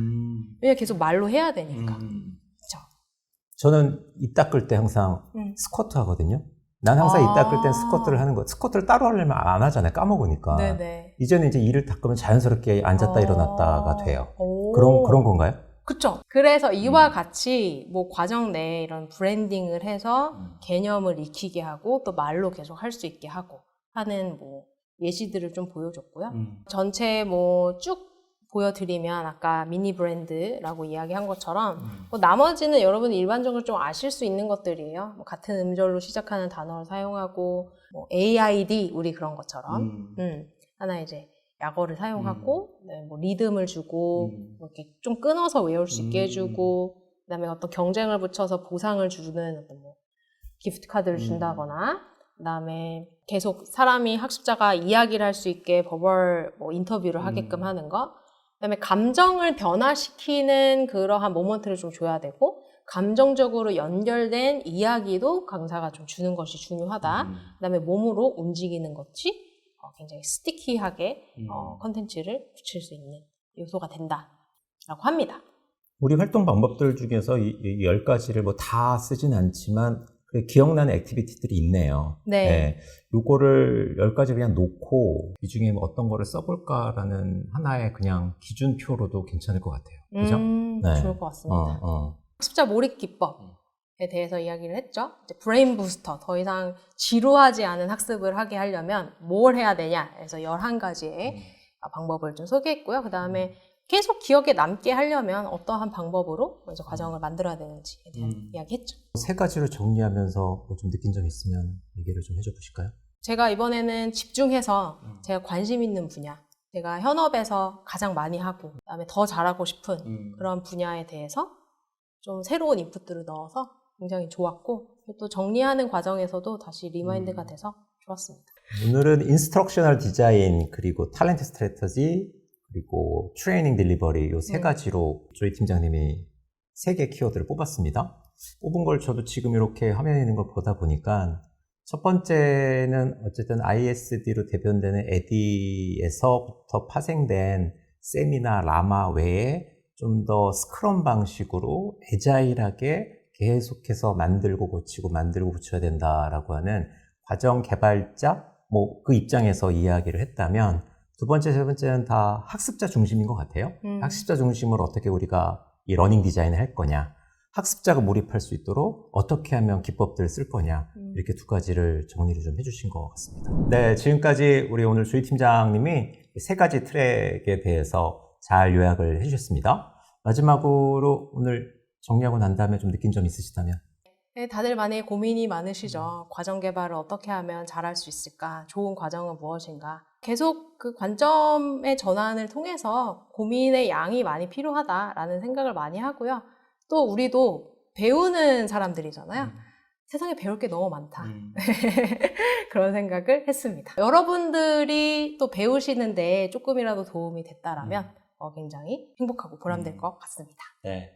왜냐면 계속 말로 해야 되니까. 그렇죠? 저는 입 닦을 때 항상 스쿼트 하거든요. 난 항상 입 닦을 땐 스쿼트를 하는 거. 스쿼트를 따로 하려면 안 하잖아요. 까먹으니까. 네네. 이제는 이제 이를 닦으면 자연스럽게 앉았다 일어났다가 돼요. 그런 건가요? 그쵸. 그래서 이와 같이 뭐 과정 내에 이런 브랜딩을 해서 개념을 익히게 하고 또 말로 계속 할 수 있게 하고 하는 뭐 예시들을 좀 보여줬고요. 전체 뭐 쭉 보여드리면 아까 미니 브랜드라고 이야기한 것처럼 뭐 나머지는 여러분이 일반적으로 좀 아실 수 있는 것들이에요. 뭐 같은 음절로 시작하는 단어를 사용하고 뭐 AID 우리 그런 것처럼 하나 이제 약어를 사용하고 네, 뭐 리듬을 주고 뭐 이렇게 좀 끊어서 외울 수 있게 해주고 그다음에 어떤 경쟁을 붙여서 보상을 주는 어떤 뭐 기프트 카드를 준다거나 그다음에 계속 사람이 학습자가 이야기를 할 수 있게 버벌 뭐 인터뷰를 하게끔 하는 거 그다음에 감정을 변화시키는 그러한 모먼트를 좀 줘야 되고 감정적으로 연결된 이야기도 강사가 좀 주는 것이 중요하다. 그다음에 몸으로 움직이는 것이 굉장히 스티키하게 컨텐츠를 붙일 수 있는 요소가 된다라고 합니다. 우리 활동 방법들 중에서 이 10가지를 뭐 다 쓰진 않지만 기억나는 액티비티들이 있네요. 네. 네. 요거를 10가지 그냥 놓고 이 중에 뭐 어떤 거를 써볼까라는 하나의 그냥 기준표로도 괜찮을 것 같아요. 그죠? 네. 좋을 것 같습니다. 학습자 몰입 기법에 대해서 이야기를 했죠. 이제 브레인 부스터, 더 이상 지루하지 않은 학습을 하게 하려면 뭘 해야 되냐 해서 11가지의 방법을 좀 소개했고요. 그 다음에 계속 기억에 남게 하려면 어떠한 방법으로 먼저 과정을 만들어야 되는지에 대한 이야기했죠. 3가지로 정리하면서 뭐 좀 느낀 점 있으면 얘기를 좀 해줘 보실까요? 제가 이번에는 집중해서 제가 관심 있는 분야, 제가 현업에서 가장 많이 하고 그다음에 더 잘하고 싶은 그런 분야에 대해서 좀 새로운 인풋들을 넣어서 굉장히 좋았고 또 정리하는 과정에서도 다시 리마인드가 돼서 좋았습니다. 오늘은 인스트럭셔널 디자인 그리고 탤런트 스트래터지 그리고 트레이닝 딜리버리 이 3가지로 조이 팀장님이 3개 키워드를 뽑았습니다. 뽑은 걸 저도 지금 이렇게 화면에 있는 걸 보다 보니까 첫 번째는 어쨌든 ISD로 대변되는 에디에서부터 파생된 셈이나 라마 외에 좀 더 스크럼 방식으로 애자일하게 계속해서 만들고 고치고 만들고 고쳐야 된다라고 하는 과정 개발자 뭐 그 입장에서 이야기를 했다면 두 번째, 세 번째는 다 학습자 중심인 것 같아요. 학습자 중심으로 어떻게 우리가 이 러닝 디자인을 할 거냐, 학습자가 몰입할 수 있도록 어떻게 하면 기법들을 쓸 거냐, 이렇게 2가지를 정리를 좀 해주신 것 같습니다. 네, 지금까지 우리 오늘 조이 팀장님이 3가지 트랙에 대해서 잘 요약을 해주셨습니다. 마지막으로 오늘 정리하고 난 다음에 좀 느낀 점 있으시다면? 네, 다들 많이 고민이 많으시죠. 과정 개발을 어떻게 하면 잘할 수 있을까? 좋은 과정은 무엇인가? 계속 그 관점의 전환을 통해서 고민의 양이 많이 필요하다라는 생각을 많이 하고요. 또 우리도 배우는 사람들이잖아요. 세상에 배울 게 너무 많다. 그런 생각을 했습니다. 여러분들이 또 배우시는데 조금이라도 도움이 됐다라면 굉장히 행복하고 보람될 것 같습니다. 네.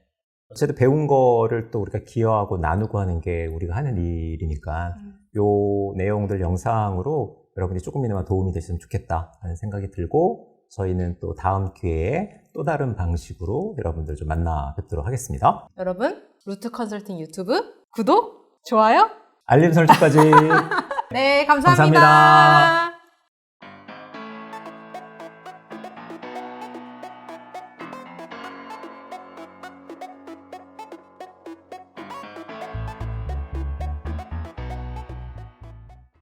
어쨌든 배운 거를 또 우리가 기여하고 나누고 하는 게 우리가 하는 일이니까 요 내용들 영상으로 여러분이 조금이나마 도움이 되셨으면 좋겠다 하는 생각이 들고 저희는 또 다음 기회에 또 다른 방식으로 여러분들 좀 만나 뵙도록 하겠습니다. 여러분, 루트 컨설팅 유튜브 구독, 좋아요? 알림 설정까지 네, 감사합니다. 감사합니다.